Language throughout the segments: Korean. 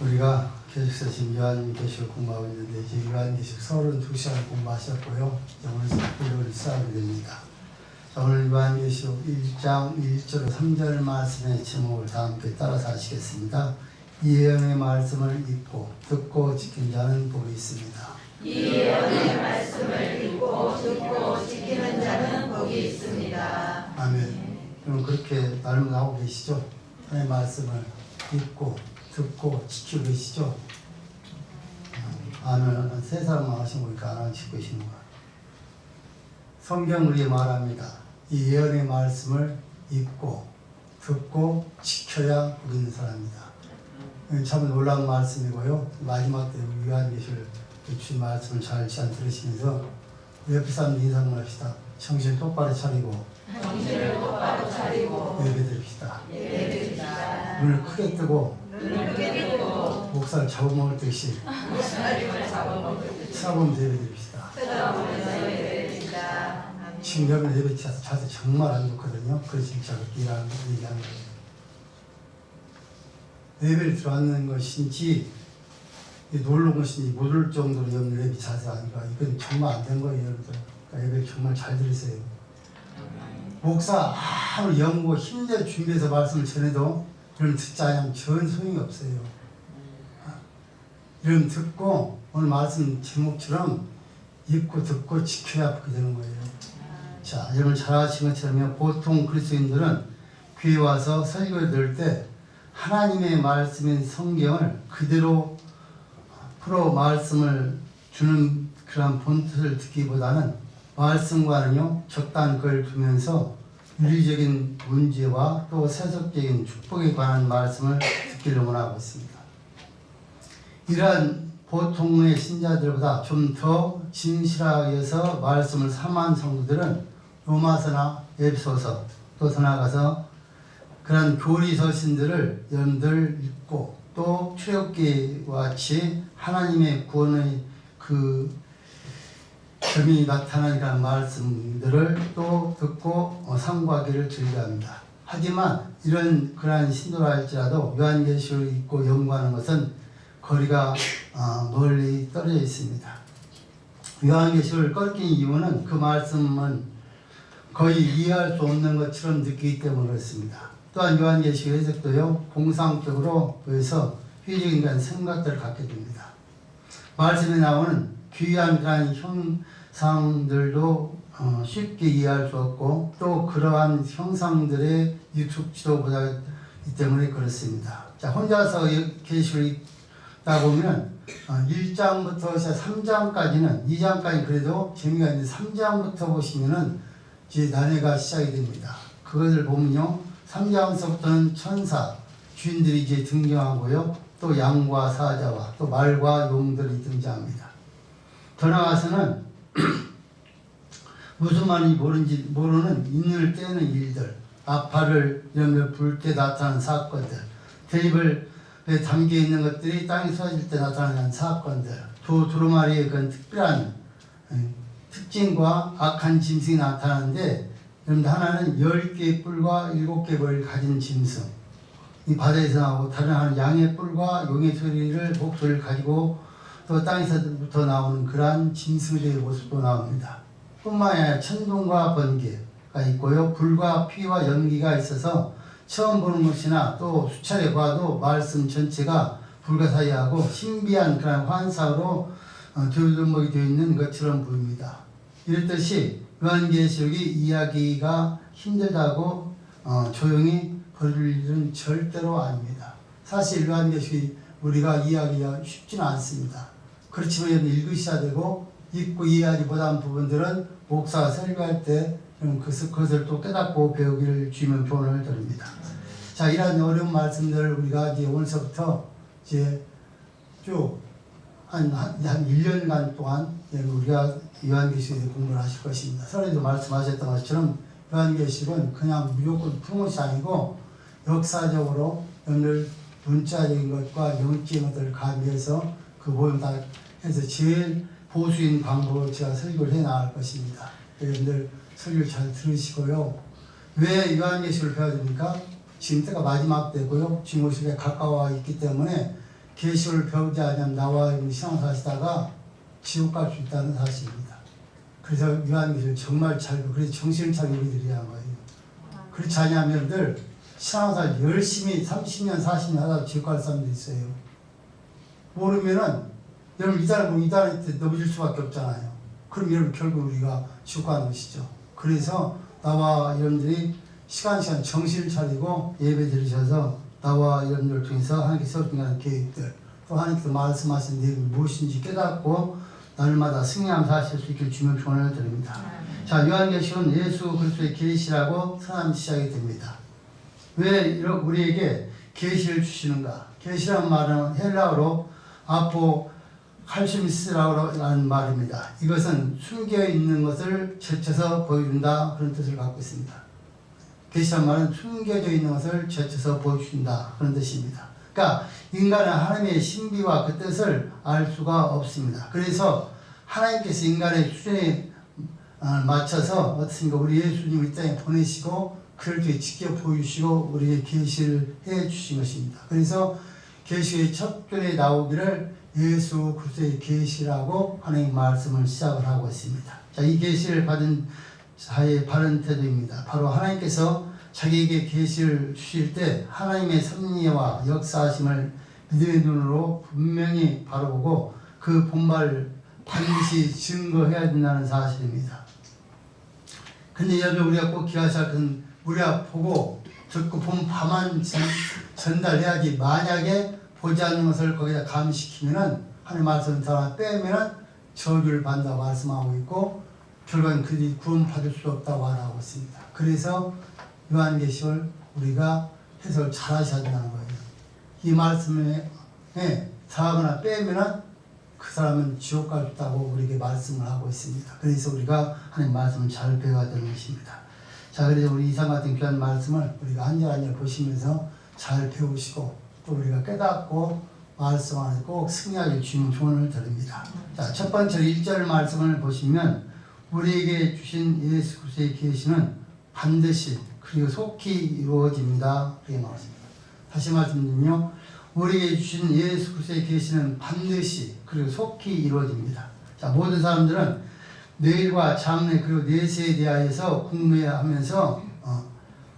우리가 계속해서 지금 요한계시록 공부하고 있는데 이제 요한계시록 32시간 공부하셨고요. 오늘 분류를 시작하게 됩니다. 자, 오늘 요한계시록 1장 1절 3절 말씀의 제목을 다 함께 따라서 하시겠습니다. 이 예언의 말씀을 읽고 듣고 지킨 자는 복이 있습니다. 이 예언의 말씀을 읽고 듣고 지키는 자는 복이 있습니다. 아멘. 그럼 그렇게 나름하고 계시죠? 하나님의 말씀을 읽고 듣고 지키고 계시죠? 아멘. 세 사람만 하신 거니까 안 하시고 계시는 거예요. 성경 우리에 말합니다. 이 예언의 말씀을 읽고 듣고 지켜야 복 있는 사람입니다. 참 놀라운 말씀이고요. 마지막 때 요한계시록 주신 말씀을 잘 들으시면서 옆에 사람들 인사 한번 합시다. 정신 똑바로 차리고 정신을 똑바로 차리고 예배드립시다. 예배드립시다. 눈을 크게 뜨고 눈을 크게 뜨고 목살을 잡아먹을 듯이 목사님을 잡아먹을 차가우면서 예배드립시다. 쳐다보면서 예배드립시다. 지금 여러분 예배 자세 정말 안 좋거든요. 그래서 진짜 얘기하는 거예요. 예배를 들어왔는 것인지 놀러 온 것인지 모를 정도로 여러분 예배 자세가 아니라 이건 정말 안 된 거예요. 여러분들. 그러니까 예배 정말 잘 들으세요. 목사 아무리 연구고 힘내서 준비해서 말씀을 전해도 여러분 듣지 않으면 전 소용이 없어요. 여러분 듣고 오늘 말씀 제목처럼 읽고 듣고 지켜야 보게 되는 거예요. 자, 여러분 잘 아시는 것처럼 보통 그리스도인들은 교회 와서 설교를 들을 때 하나님의 말씀인 성경을 그대로 풀어 말씀을 주는 그런 본뜻을 듣기보다는 말씀과는요 적당한 걸 두면서 윤리적인 문제와 또 세속적인 축복에 관한 말씀을 듣기를 원하고 있습니다. 이러한 보통의 신자들보다 좀 더 진실하게 해서 말씀을 삼한 성도들은 로마서나 에베소서 또 더 나아가서 그런 교리 서신들을 여러분들 읽고 또 출애굽기와 같이 하나님의 구원의 그 점이 나타나는 그런 말씀들을 또 듣고 상고하기를 즐겨합니다. 하지만 이런 그러한 신도라 할지라도 요한계시록을 읽고 연구하는 것은 거리가 멀리 떨어져 있습니다. 요한계시록을 꺼리는 이유는 그 말씀은 거의 이해할 수 없는 것처럼 느끼기 때문에 그렇습니다. 또한 요한계시록 해석도요 공상적으로 보여서 회의적인 그런 생각들을 갖게 됩니다. 말씀에 나오는 귀한 그런 형상들도 쉽게 이해할 수 없고 또 그러한 형상들의 유튜브 지도보다기 때문에 그렇습니다. 자, 혼자서 계시록 읽다 보면 1장부터 3장까지는 2장까지 그래도 재미가 있는데 3장부터 보시면은 이제 난해가 시작이 됩니다. 그것을 보면요 3장서부터는 천사, 주인들이 이제 등장하고요. 또 양과 사자와 또 말과 용들이 등장합니다. 더 나아가서는 무슨 말인지 모르는 있는 때는 일들, 아파를 이런 불 때 나타나는 사건들, 대입에 담겨있는 것들이 땅에 쏟아질 때 나타나는 사건들, 두루마리의 그런 특별한 특징과 악한 짐승이 나타나는데 하나는 10개의 뿔과 7개의 머리를 가진 짐승, 이 바다에서 나오고 다른 하나는 양의 뿔과 용의 목소리를 가지고 또 땅에서부터 나오는 그러한 짐승들의 모습도 나옵니다. 뿐만 아니라 천둥과 번개가 있고요. 불과 피와 연기가 있어서 처음 보는 것이나 또 수차례 봐도 말씀 전체가 불가사의하고 신비한 그런 환상으로 들먹이 되어 있는 것처럼 보입니다. 이랬듯이 요한계시록이 이야기가 힘들다고 조용히 버릴 일은 절대로 아닙니다. 사실 요한계시록이 우리가 이해하기가 쉽지는 않습니다. 그렇지만 읽으셔야 되고 읽고 이해하지 못한 부분들은 목사가 설교할 때 그것을 또 깨닫고 배우기를 주면 조언을 드립니다. 자, 이러한 어려운 말씀들을 우리가 이제 오늘서부터 이제 쭉 한 1년간 동안 우리가 요한계시록에 공부를 하실 것입니다. 선생님도 말씀하셨던 것처럼 요한계시록은 그냥 무조건 푸는 것이 아니고 역사적으로 여러분들 문자적인 것과 영적인 것들을 가미해서 그 모임 다 해서 제일 보수인 방법으로 제가 설교를 해 나갈 것입니다. 여러분들 설교를 잘 들으시고요. 왜 요한계시록을 배워야 됩니까? 지금 때가 마지막 때고요. 중고시에 가까워 있기 때문에 계시를 배우지 않으면 나와 신앙사시다가 지옥 갈 수 있다는 사실입니다. 그래서 요한계시를 정말 잘 배우고 그래서 정신을 차리고 우리들이 한 거예요. 그렇지 않으면 늘 신앙생활 열심히 30년 40년 하다 지옥 갈 사람도 있어요. 모르면은 여러분 이단을 보면 이단한테 넘어질 수밖에 없잖아요. 그럼 여러분 결국 우리가 지옥 가는 것이죠. 그래서 나와 여러분들이 시간 정신을 차리고 예배 드리셔서 나와 여러분들 통해서 하나님께서 세우신 계획들 또 하나님께서 말씀하신 내용이 무엇인지 깨닫고 날마다 승리함 사실 수 있길 주면 조언을 드립니다. 자, 요한계시는 예수 그리스도의 계시라고 선언 시작이 됩니다. 왜 이렇게 우리에게 계시를 주시는가? 계시란 말은 헬라어로 아포칼시미스라고 하는 말입니다. 이것은 숨겨 있는 것을 제쳐서 보여준다 그런 뜻을 갖고 있습니다. 계시란 말은 숨겨져 있는 것을 제쳐서 보여준다 그런 뜻입니다. 그러니까 인간은 하나님의 신비와 그 뜻을 알 수가 없습니다. 그래서 하나님께서 인간의 수준에 맞춰서 어떻습니까? 우리 예수님을 이 땅에 보내시고 그렇게 지켜 보이시고 우리에게 계시를 해 주신 것입니다. 그래서 계시의 첫 절에 나오기를 예수 그리스도의 계시라고 하나님 말씀을 시작을 하고 있습니다. 자, 이 계시를 받은 자의 바른 태도입니다. 바로 하나님께서 자기에게 계시를 주실 때 하나님의 섭리와 역사하심을 믿음의 눈으로 분명히 바라보고 그 본말을 반드시 증거해야 된다는 사실입니다. 근데 여러분 우리가 꼭 기억하셔야 할 것은 우리가 보고 듣고 본 바만 전달해야지 만약에 보지 않는 것을 거기다 감시키면은 하나님 말씀을 다 빼면은 저주를 받는다고 말씀하고 있고 결과는 그들이 구원받을 수 없다고 말하고 있습니다. 그래서 요한계시를 우리가 해석을 잘 하셔야 된다는 거예요. 이 말씀에 사하거나 빼면은 그 사람은 지옥 갈 수 있다고 우리에게 말씀을 하고 있습니다. 그래서 우리가 하나님 말씀을 잘 배워야 되는 것입니다. 자, 그래서 우리 이상 같은 귀한 말씀을 우리가 한 절 한 절 보시면서 잘 배우시고 또 우리가 깨닫고 말씀 안에 꼭 승리하게 주님 조언을 드립니다. 자, 첫 번째 1절 말씀을 보시면 우리에게 주신 예수 그리스도의 계시는 반드시 그리고 속히 이루어집니다. 그렇게 나왔습니다. 다시 말씀드리면요. 우리에게 주신 예수 그리스도의 계시는 반드시 그리고 속히 이루어집니다. 자, 모든 사람들은 내일과 장래 그리고 내세에 대하여서 궁금해하면서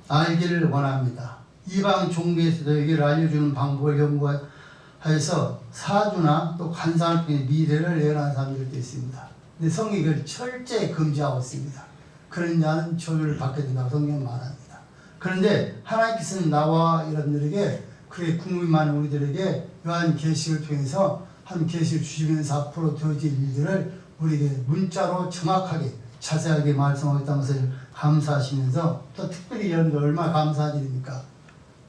알기를 원합니다. 이방 종교에서도 여기를 알려주는 방법을 연구해서 사주나 또 간상을 통해 미래를 예언하는 사람들도 있습니다. 근데 성경이 이걸 철저히 금지하고 있습니다. 그런 자는 저주를 받게 된다고 성경은 말합니다. 그런데 하나님께서는 나와 여러분들에게 그의 궁금이 많은 우리들에게 요한 계시를 통해서 한 계시를 주시면서 앞으로 되어질 일들을 우리에게 문자로 정확하게 자세하게 말씀하고 있다는 것을 감사하시면서 또 특별히 여러분들 얼마나 감사한 일입니까?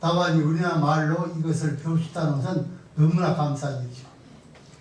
나와 우리나라 말로 이것을 배울 수 있다는 것은 너무나 감사한 일이죠.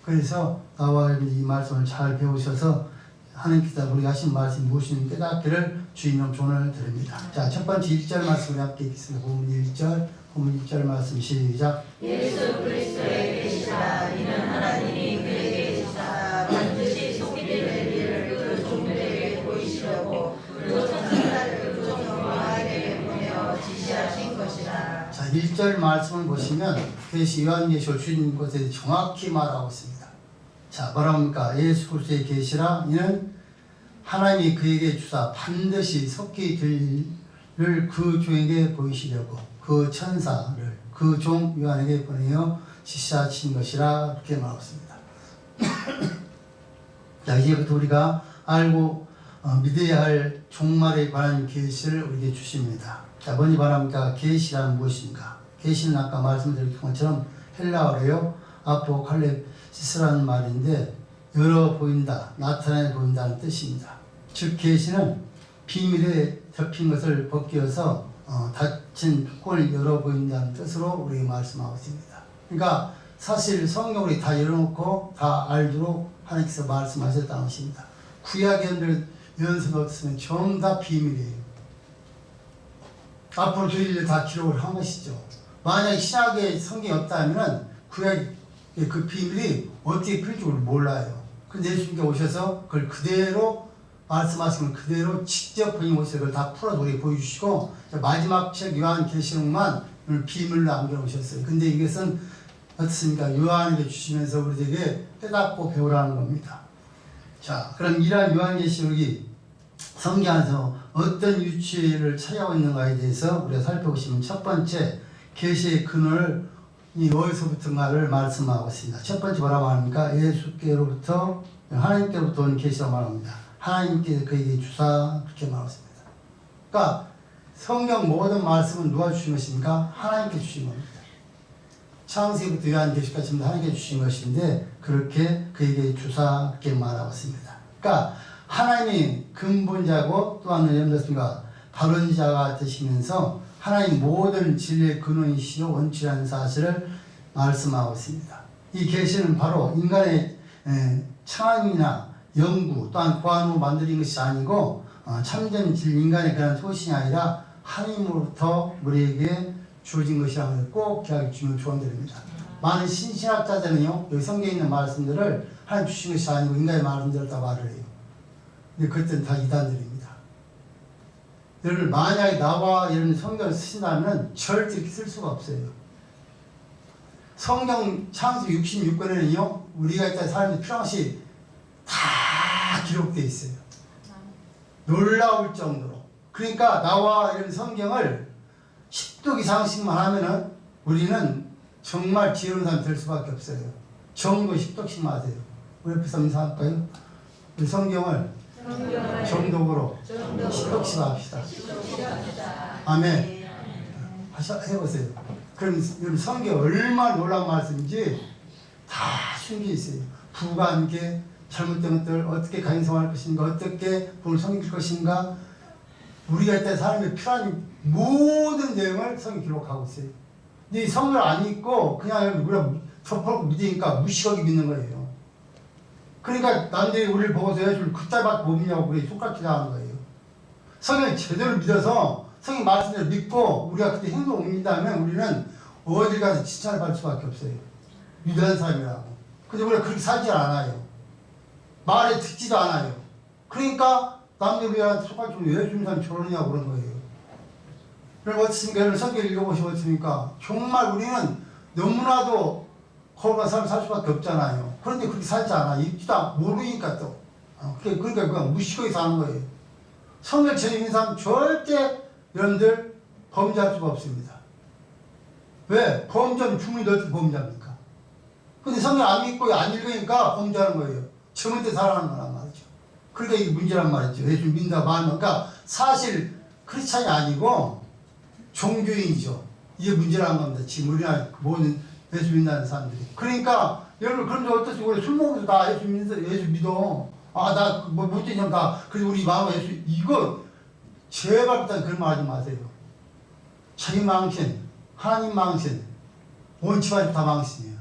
그래서 나와 이 말씀을 잘 배우셔서 하나님께서 우리가 하신 말씀이 무엇인지 깨닫기를 주님의 조언을 드립니다. 자, 첫 번째 1절 말씀을 함께 읽겠습니다. 본문 1절, 본문 1절 말씀 시작. 예수 그리스도의 계시라. 이는 하나님이 그에게 주사 반드시 속히 될 일을 그 종들에게 보이시려고 그 천사를 그 종들에게 보내어 지시하신 것이라. 자, 1절 말씀을 보시면 계시 요한계시를 주신 것에 정확히 말하고 있습니다. 자, 뭐랍니까? 예수 그리스도의 계시라. 이는 하나님이 그에게 주사 반드시 속히 될 일을 그 종에게 보이시려고 그 천사를 그 종 요한에게 보내어 지시하신 것이라 그렇게 말했습니다. 자, 이제부터 우리가 알고 믿어야 할 종말에 관한 계시를 우리에게 주십니다. 자, 뭐니 말합니까? 계시란 무엇인가? 계시는 아까 말씀드린 것처럼 헬라어로요 아포칼립시스라는 말인데 열어 보인다, 나타내 보인다는 뜻입니다. 즉 계시는 비밀에 덮인 것을 벗겨서 닫힌 뚜껑을 열어 보인다는 뜻으로 우리에게 말씀하고 있습니다. 그러니까 사실 성경을 다 열어놓고 다 알도록 하나님께서 말씀하셨다는 것입니다. 구약의 연습이 없으면 전부 다 비밀이에요. 앞으로 될 일을 다 기록을 한 것이죠. 만약 신약에 성경이 없다면 구약의 그 비밀이 어떻게 풀릴 줄 몰라요. 근데 예수님께 오셔서 그걸 그대로 말씀하신 걸 그대로 직접 본인 오셔서 그걸 다 풀어서 우리에게 보여주시고 마지막 책 요한계시록만 비밀로 남겨놓으셨어요. 근데 이것은 어떻습니까? 요한에게 주시면서 우리에게 깨닫고 배우라는 겁니다. 자, 그럼 이러한 요한계시록이 성경 안에서 어떤 위치를 차지하고 있는가에 대해서 우리가 살펴보시면 첫 번째 계시의 근원을 어디서부터인가를 말씀하고 있습니다. 첫 번째 뭐라고 합니까? 예수께로부터 하나님께로부터 온 계시라고 말합니다. 하나님께 그에게 주사 그렇게 말하고 있습니다. 그러니까 성경 모든 말씀은 누가 주신 것입니까? 하나님께 주신 겁니다. 창세기부터 요한계시록까지 하나님께 주신 것인데 그렇게 그에게 주사 그렇게 말하고 있습니다. 그러니까 하나님이 근본자고 또한 여러분들과 발원자가 되시면서 하나님 모든 진리의 근원이시요 원칙이라는 사실을 말씀하고 있습니다. 이 계시는 바로 인간의 창임이나 연구 또한 고안 후 만들인 것이 아니고 참된 인간의 그런 소신이 아니라 하나님으로부터 우리에게 주어진 것이라는 것을 꼭 기억해 주면 조언드립니다. 많은 신신학자들은요 여기 성경에 있는 말씀들을 하나님 주신 것이 아니고 인간의 말씀들을 다 말을 해요. 근데 그때는 다 이단들입니다. 여러분 만약에 나와 이런 성경을 쓰신다면 절대 이렇게 쓸 수가 없어요. 성경 창세기 66권에는요 우리가 일단 사람이 필요한 것이 다 기록되어 있어요. 놀라울 정도로. 그러니까 나와 이런 성경을 10독 이상씩만 하면은 우리는 정말 지혜로운 사람이 될 수밖에 없어요. 정도 10독씩만 하세요. 우리 옆에서 인사할까요? 우리 성경을 정독으로 10독씩 합시다. 아멘. 해보세요. 그럼 성경 얼마나 놀라운 말씀인지 다 숨겨 있어요. 부가 함께 잘못된 것들 어떻게 강성할 것인가, 어떻게 복을 섬길 것인가, 우리가 일단 사람의 필요한 모든 내용을 성경에 기록하고 있어요. 근데 이 성경을 안 읽고 그냥 우리가 접하고 믿으니까 무식하게 믿는 거예요. 그러니까 남들이 우리를 보고서 예수를 그따위밖에 못 믿냐고 우리 속같이 하는 거예요. 성경을 제대로 믿어서 성경 말씀대로 믿고 우리가 그때 행동을 옮긴다면 우리는 어딜 가서 칭찬을 받을 수밖에 없어요. 위대한 사람이라고. 근데 우리가 그렇게 살지 않아요. 말에 듣지도 않아요. 그러니까 남들이 우리한테 속같이 왜 예수 믿는 사람이 저러냐고 그런 거예요. 여러분 어떻습니까? 여러분 성경 읽어보시면 어떻습니까? 정말 우리는 너무나도 거룩한 삶을 살 수밖에 없잖아요. 그런데 그렇게 살지 않아. 읽지도 않고 모르니까 또. 그러니까 그냥 무식하게 사는 거예요. 성경 전에 있는 사람 절대 여러분들 범죄할 수가 없습니다. 왜? 범죄는 주문이 어떻게 범죄합니까? 근데 성경 안 믿고 안 읽으니까 범죄하는 거예요. 잘못된 살아가는 거란 말이죠. 그러니까 이게 문제란 말이죠. 예수 믿는다고 하면. 그러니까 사실 크리스찬이 아니고 종교인이죠. 이게 문제라는 겁니다. 지금 우리나라 모든 예수 믿는 사람들이. 그러니까 여러분 그런데 어떠시 우리 술 먹어도 다 예수 믿어. 아 나 뭐 못되니까 그래서 우리 마음에 예수 이거 제발부터 그런 말 하지 마세요. 자기 망신, 하나님 망신, 온 집안이 다 망신이에요.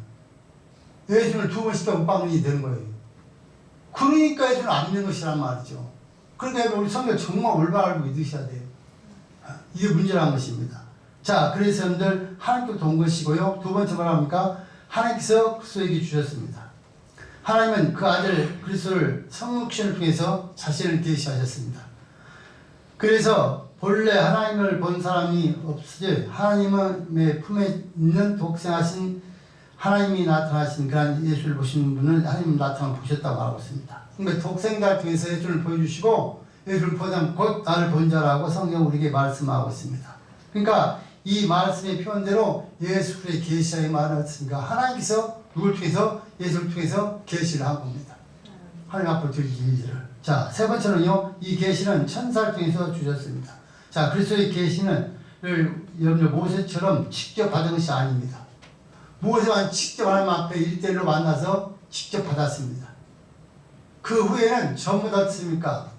예수를 2번 시켜 윽박문이 되는 거예요. 그러니까 예수를 안 믿는 것이란 말이죠. 그러니까 우리 성경 정말 올바로 알고 믿으셔야 돼요. 이게 문제라는 것입니다. 자, 그래서 여러분들 하나님께로부터 온 것이고요. 두 번째 뭐랍니까? 하나님께서 그리스도에게 주셨습니다. 하나님은 그 아들 그리스도를 성육신을 통해서 자신을 계시하셨습니다. 그래서 본래 하나님을 본 사람이 없으되 하나님의 품에 있는 독생하신 하나님이 나타나신 그런 예수를 보신 분을 하나님 나타나 보셨다고 말하고 있습니다. 그러니까 독생자를 통해서 예수를 보여주시고 예수를 보자면 곧 나를 본 자라고 성경 우리에게 말씀하고 있습니다. 그러니까 이 말씀의 표현대로 예수 그리스도의 계시의 말은 어떻습니까? 하나님께서 누굴 통해서 예수를 통해서 계시를 한 겁니다. 하나님 앞으로 드리기 일들을. 자, 세 번째는요. 이 계시는 천사를 통해서 주셨습니다. 자, 그리스도의 계시는 여러분들 모세처럼 직접 받은 것이 아닙니다. 모세만 직접 하나님 앞에 1대1로 만나서 직접 받았습니다. 그 후에는 전부 다 어떻습니까?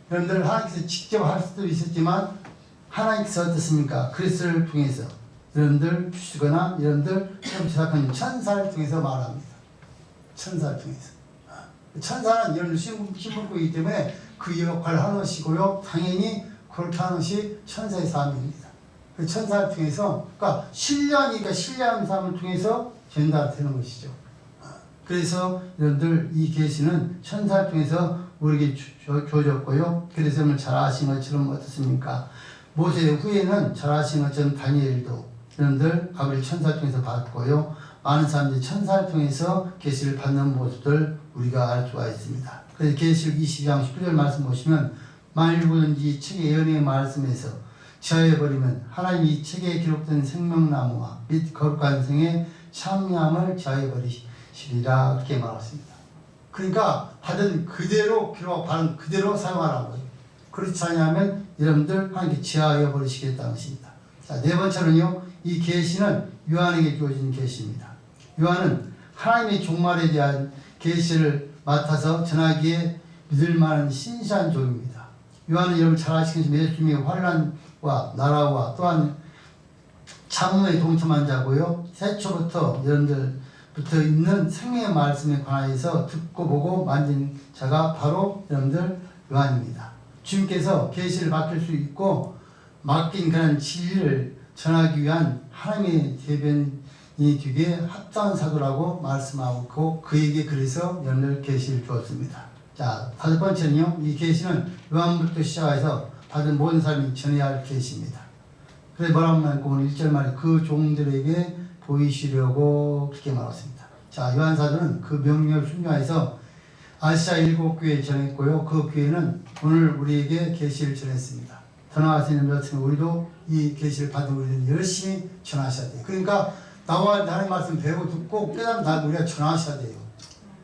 여러분들 하나님께서 직접 할 수도 있었지만 하나님께서 어떻습니까? 그리스도를 통해서 여러분들 주시거나 여러분들 제작하는 천사를 통해서 말합니다. 천사를 통해서. 천사는 여러분들 신분이기 때문에 그 역할을 하는 것이고요. 당연히 그렇게 하는 것이 천사의 삶입니다. 그 천사를 통해서, 그러니까 신령이니까 신령한 삶을 통해서 전달되는 것이죠. 그래서 여러분들 이 계시는 천사를 통해서 우리에게 주어졌고요. 그래서 여러분 잘 아신 것처럼 어떻습니까? 모세 후에는 잘 아신 것처럼 다니엘도 여러분들 가브리엘 천사를 통해서 받고요. 많은 사람들이 천사를 통해서 계시를 받는 모습을 우리가 알 수가 있습니다. 그래서 계시록 22장 19절 말씀 보시면 만일 누구든지 이 책의 예언의 말씀에서 제하여버리면 하나님이 이 책에 기록된 생명나무와 및 거룩한 생의 참여함을 제하여버리시리라 그렇게 말했습니다. 그러니까 받은 그대로 기록 받은 그대로 사용하라는 거예요. 그렇지 않으면 여러분들 하나님께 제하여버리시겠다는 것입니다. 자, 네 번째는요. 이 계시는 요한에게 주어진 계시입니다. 요한은 하나님의 종말에 대한 계시를 맡아서 전하기에 믿을 만한 신실한 종입니다. 요한은 여러분 잘 아시겠지만 예수님의 환난과 나라와 또한 참음에 동참한 자고요. 태초부터 여러분들부터 있는 생명의 말씀에 관하여서 듣고 보고 만진 자가 바로 여러분들 요한입니다. 주님께서 계시를 맡길 수 있고 맡긴 그런 진리를 전하기 위한 하나님의 대변인이 되게 합당한 사도라고 말씀하고 그에게 그래서 여러분들 계시를 주었습니다. 자, 다섯 번째는요. 이 계시는 요한부터 시작해서 받은 모든 사람이 전해야 할 계시입니다. 그래서 뭐라고 말하고 오늘 1절 말에 그 종들에게 보이시려고 그렇게 말했습니다. 자, 요한 사도는 그 명령을 순종해서 아시아 7교회에 전했고요. 그 교회는 오늘 우리에게 계시를 전했습니다. 더 나아가서 여러분 우리도 이 계시를 받은 우리는 열심히 전하셔야 돼요. 그러니까 나와 나의 말씀 배우고 듣고 깨달은 다음에 우리가 전하셔야 돼요.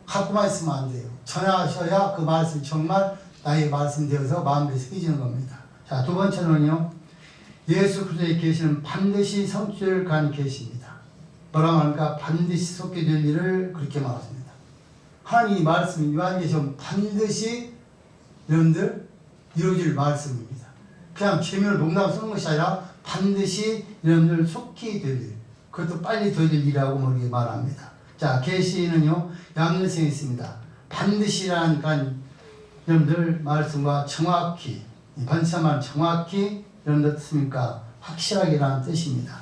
갖고만 있으면 안 돼요. 전하셔야 그 말씀이 정말 나의 말씀 되어서 마음에 새겨지는 겁니다. 자, 두 번째는요. 예수 그리스도의 계시는 반드시 성취를 계시입니다. 뭐라고 하니까 반드시 속게 될 일을 그렇게 말했습니다. 하나님의 말씀이 요한계시는 반드시 여러분들 이루어질 말씀입니다. 그냥 재미로 농담 쓰는 것이 아니라 반드시 여러분들 속히 될 일, 그것도 빨리 될 일이라고 우리에게 말합니다. 자, 계시는요 양면성이 있습니다. 반드시라는 간 여러분들 말씀과 정확히 반드시란 정확히 여러분들 뜻입니까? 확실하게라는 뜻입니다.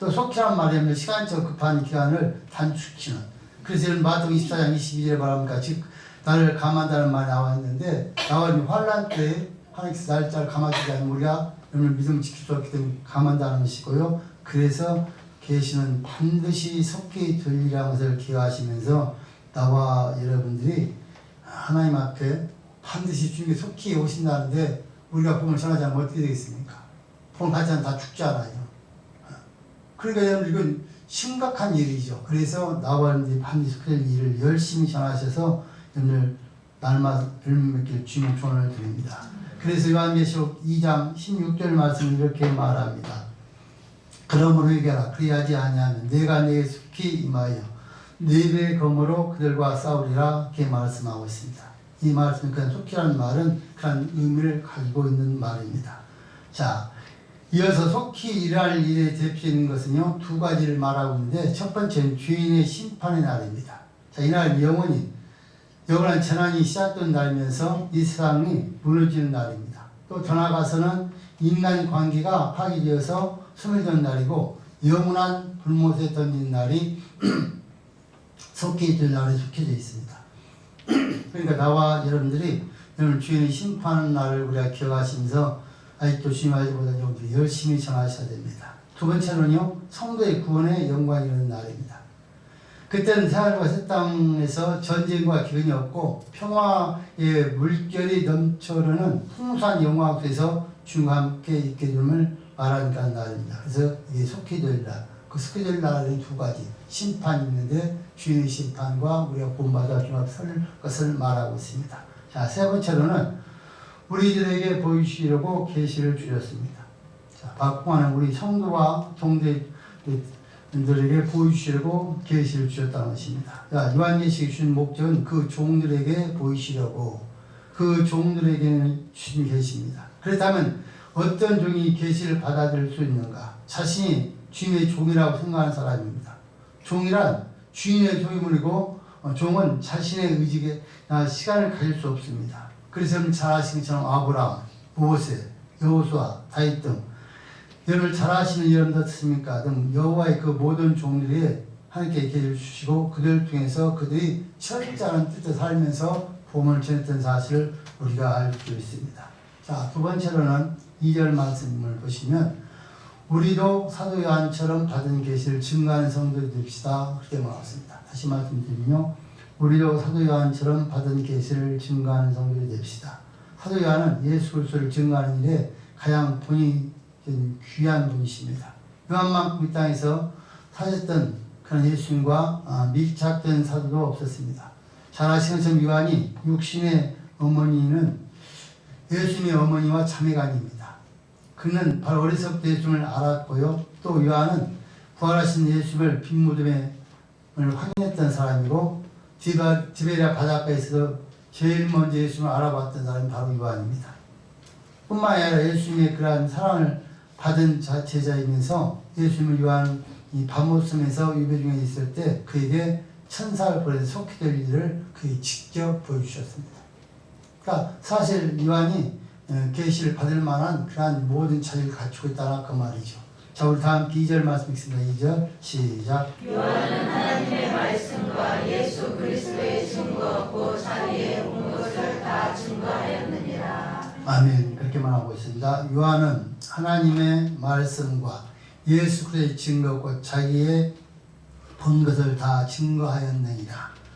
또 속히란 말이면 시간적 급한 기간을 단축시키는. 그래서 이런 마태복음 24장 22절에 말합니까? 즉 나를 감한다는 말이 나와 있는데 나와 있는 환란 때 하나님께서 날짜를 감아주지 않으면 우리가 여러분을 믿음을 지킬 수 없기 때문에 감한다는 것이고요. 그래서 계시는 반드시 속히 들리라는 것을 기억하시면서 나와 여러분들이 하나님 앞에 반드시 주님이 속히 오신다는데 우리가 복음을 전하지 않으면 어떻게 되겠습니까? 복음 받지 않으면 다 죽잖아요. 그러니까 여러분 이건 심각한 일이죠. 그래서 나와 여러분들이 반드시 그 일을 열심히 전하셔서 여러분들 날마다 뵐 주님 조언을 드립니다. 그래서 요한계시록 2장 16절 말씀을 이렇게 말합니다. 그러므로 회개하라. 그리하지 아니하면 내가 내게 속히 임하여 네 배의 검으로 그들과 싸우리라 이렇게 말씀하고 있습니다. 이 말씀은 그냥 속히라는 말은 그런 의미를 가지고 있는 말입니다. 자, 이어서 속히 일할 일에 대표되는 것은요 두 가지를 말하고 있는데 첫 번째는 주인의 심판의 날입니다. 자, 이날 영원한 재난이 시작된 날이면서 이 세상이 무너지는 날입니다. 또 더 나아가서는 인간 관계가 파괴되어서 소멸되는 날이고 영원한 불못에 던진 날이 속히 될 날에 속해져 있습니다. 그러니까 나와 여러분들이 오늘 주인의 심판하는 날을 우리가 기억하시면서 아직도 주님 알지보다 여러분들이 열심히 전하셔야 됩니다. 두 번째는요 성도의 구원에 영광이 있는 날입니다. 그때는 태아들과 새 땅에서 전쟁과 기근이 없고 평화의 물결이 넘쳐흐르는 풍성한 영광 속에서 주님과 함께 있게 됨을 말하니까 날입니다. 그래서 이게 속히 될 날, 그 속히 될 날은 두 가지 심판이 있는데 주인의 심판과 우리가 구원받아 주님 앞에 설 것을 말하고 있습니다. 자, 세 번째로는 우리들에게 보이시려고 계시를 주셨습니다. 자, 박봉하는 우리 성도와 종들에게 보이시려고 계시를 주셨다는 것입니다. 자, 요한계시에 주신 목적은 그 종들에게 보이시려고 그 종들에게 주신 계시입니다. 그렇다면 어떤 종이 계시를 받아들일 수 있는가? 자신이 주인의 종이라고 생각하는 사람입니다. 종이란 주인의 소유물이고 종은 자신의 의지에 시간을 가질 수 없습니다. 그래서 잘 아시는 것처럼 아브라함, 모세, 여호수아, 다윗 등 여러분을 잘 아시는 여러분들 어떻습니까? 여호와의 그 모든 종들이 하나님께 계시를 주시고 그들 통해서 그들이 철저한 뜻에 살면서 복음을 전했던 사실을 우리가 알 수 있습니다. 자, 두 번째로는 2절 말씀을 보시면 우리도 사도 요한처럼 받은 계시를 증거하는 성도들이 됩시다. 그렇게 말했습니다. 다시 말씀드리면요. 우리도 사도 요한처럼 받은 계시를 증거하는 성도들이 됩시다. 사도 요한은 예수 그리스도를 증거하는 일에 가장 본이 귀한 분이십니다. 요한만큼 이 땅에서 사셨던 그런 예수님과 밀착된 사도도 없었습니다. 잘 아시는 것처럼 요한이 육신의 어머니는 예수님의 어머니와 자매가 아닙니다. 그는 바로 어려서부터 예수님을 알았고요. 또 요한은 부활하신 예수님을 빈 무덤을 확인했던 사람이고 디베리아 바닷가에서 제일 먼저 예수님을 알아봤던 사람이 바로 요한입니다. 뿐만 아니라 예수님의 그러한 사랑을 받은 제자이면서 예수님을 요한 이 밤모섬에서 유배 중에 있을 때 그에게 천사를 보내서 속히 될 일을 그에게 직접 보여주셨습니다. 그러니까 사실 요한이 계시를 받을 만한 그러한 모든 자질을 갖추고 있다는 그 말이죠. 자, 우리 다음 2절 말씀 읽습니다. 2절 시작. 요한은 하나님의 말씀과 예수 그리스도의 증거 그 자리에 온 것을 다 증거하였느니라. 아멘. 그렇게 말하고 있습니다. 요한은 하나님의 말씀과 예수 그리스도의 증거 곧 자기의 본 것을 다 증거하였느니라.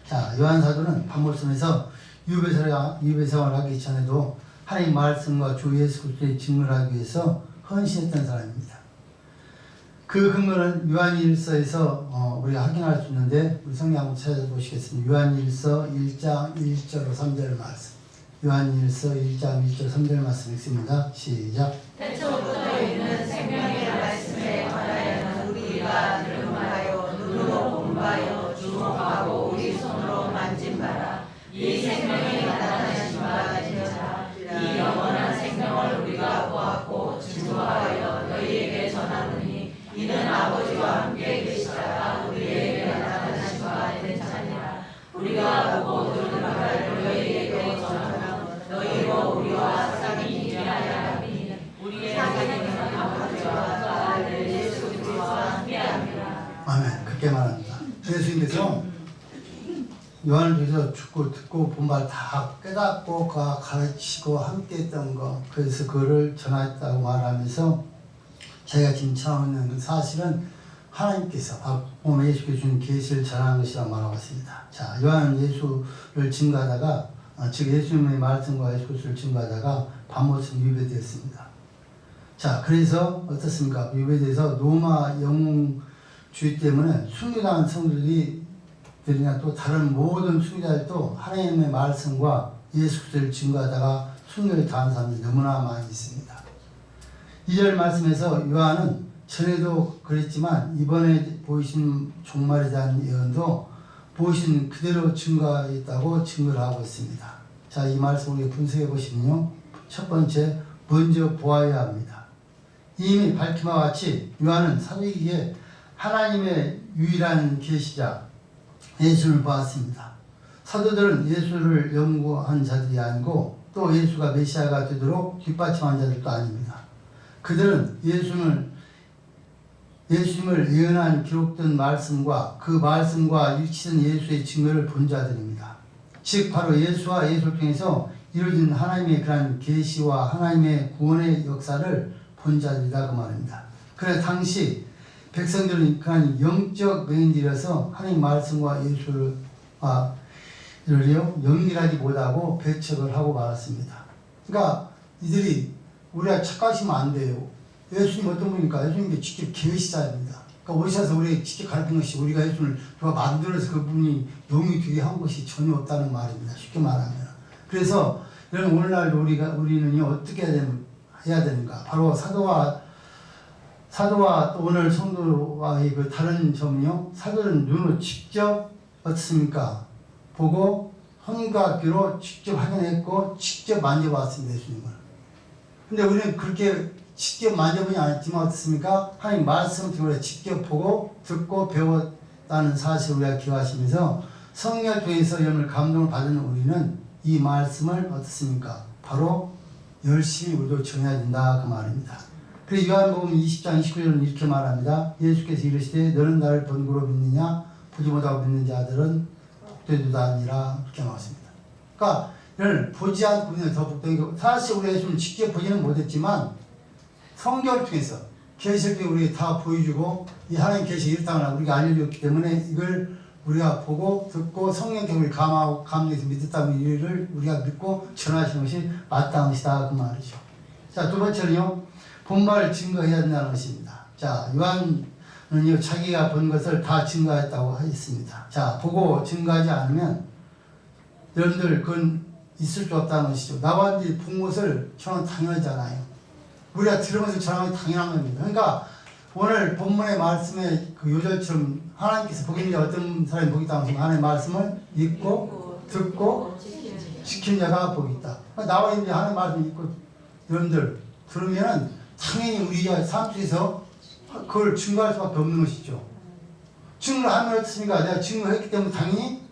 자, 요한 사도는 밤모섬에서 유배생활을 하기 전에도 하나님 말씀과 주 예수 그리스도의 증거를 하기 위해서 헌신했던 사람입니다. 그 근거는 요한일서에서 우리가 확인할 수 있는데 우리 성경 한번 찾아보시겠습니다. 요한일서 1장 1절 3절 말씀. 요한일서 1장 1절 3절 말씀 읽습니다. 시작. 태초부터 있는 생명의 말씀에 관하여는 우리가 들은 바요 눈으로 본 바요 주목하고 우리 손으로 만진 바라. 이 생명이 나타나신 바 되니라. 이 영원한 생명을 우리가 보았고 증거하여 너희에게 전하노니 이는 아버지와 함께 계시다가 우리에게 나타나신 바 된 자니라. 우리가 보고 들은 바를 너희에게 전하노니 너희로 우리와 사귐이 있하여 하니 우리의 사귐은 아버지와 아들 예수 그리스도와 함께함이라. 아멘. 그렇게 말합니다. 예수님께서 요한을 통해서 죽고 듣고 본 말 다 깨닫고 가르치고 함께 했던 거, 그래서 그거를 전했다고 말하면서 자기가 지금 처음 있는 그 사실은 하나님께서 몸에 예수께 준 계시를 전하는 것이라고 말하고 있습니다. 자, 요한은 예수를 증거하다가 즉 예수님의 말씀과 예수 그리스도를 증거하다가 밤모섬 유배되었습니다. 자, 그래서 어떻습니까? 유배돼서 로마 영웅주의 때문에 순교당한 성도들이 들이나 또 다른 모든 순교자들도 하나님의 말씀과 예수 그리스도를 증거하다가 순교를 당한 사람들이 너무나 많이 있습니다. 2절 말씀에서 요한은 전에도 그랬지만 이번에 보이신 종말에 대한 예언도 보이신 그대로 증거했다고 증거를 하고 있습니다. 자, 이 말씀을 우리가 분석해 보시면요. 첫 번째, 먼저 보아야 합니다. 이미 밝힌 바와 같이 요한은 사도이기에 하나님의 유일한 계시자 예수를 보았습니다. 사도들은 예수를 연구한 자들이 아니고 또 예수가 메시아가 되도록 뒷받침한 자들도 아닙니다. 그들은 예수님을 예언한 기록된 말씀과 그 말씀과 일치된 예수의 증거를 본 자들입니다. 즉 바로 예수와 예수를 통해서 이루어진 하나님의 그러한 계시와 하나님의 구원의 역사를 본 자들이다 그 말입니다. 그래서 당시 백성들은 그러한 영적 맹인들이라서 하나님 말씀과 예수를 연결하지 못하고 배척을 하고 말았습니다. 그러니까 이들이 우리가 착각하시면 안 돼요. 예수님 어떤 분입니까? 예수님께 직접 계시자입니다. 그러니까 오셔서 우리에게 직접 가르친 것이 우리가 예수를 누가 만들어서 그분이 영이 되게 한 것이 전혀 없다는 말입니다. 쉽게 말하면. 그래서 여러분 오늘날 우리는 어떻게 해야 되는가? 바로 사도와 또 오늘 성도와의 그 다른 점은요. 사도는 눈으로 직접 어떻습니까? 보고 손과 귀로 직접 확인했고 직접 만져봤습니다. 예수님을. 근데 우리는 그렇게 직접 만져보지 않았지만 어떻습니까? 하나님 말씀 등으로 직접 보고 듣고 배웠다는 사실을 우리가 기억하시면서 성령을 통해서 여러분을 감동을 받은 우리는 이 말씀을 어떻습니까? 바로 열심히 우리도 전해야 된다 그 말입니다. 그래서 요한복음 20장 29절은 이렇게 말합니다. 예수께서 이르시되 너는 나를 본고로 믿느냐? 보지 못하고 믿는 자들은 복되도다 아니라 그렇게 말했습니다. 그러니까 이를 보지 않고 믿는 더 복되고 사실 우리가 예수님을 직접 보지는 못했지만 성경을 통해서 계시록에 우리 다 보여주고 이 하나님 계시 이렇다는 우리가 알려줬기 때문에 이걸 우리가 보고 듣고 성령께 우리 감하고 감리해서 믿었다는 이유를 우리가 믿고 전하시는 것이 마땅한 것이다 그 말이죠. 자, 두 번째는요, 본말을 증거해야 된다는 것입니다. 자, 요한은요 자기가 본 것을 다 증거했다고 했습니다. 자, 보고 증거하지 않으면 여러분들 그건 있을 수 없다는 것이죠. 나와 이제 본 것을 저는 당연하잖아요. 우리가 들으면서 전하는 게 당연한 겁니다. 그러니까 오늘 본문의 말씀에 그 요절처럼 하나님께서 보기는 어떤 사람이 복이 있다 하면서 하나님의 말씀을 읽고 듣고 지키는 자가 복이 있다. 나와 있는 하나님의 말씀을 읽고 여러분들 들으면 당연히 우리가 삶 속에서 그걸 증거할 수밖에 없는 것이죠. 증거를 하면 어떻습니까? 내가 증거했기 때문에 당연히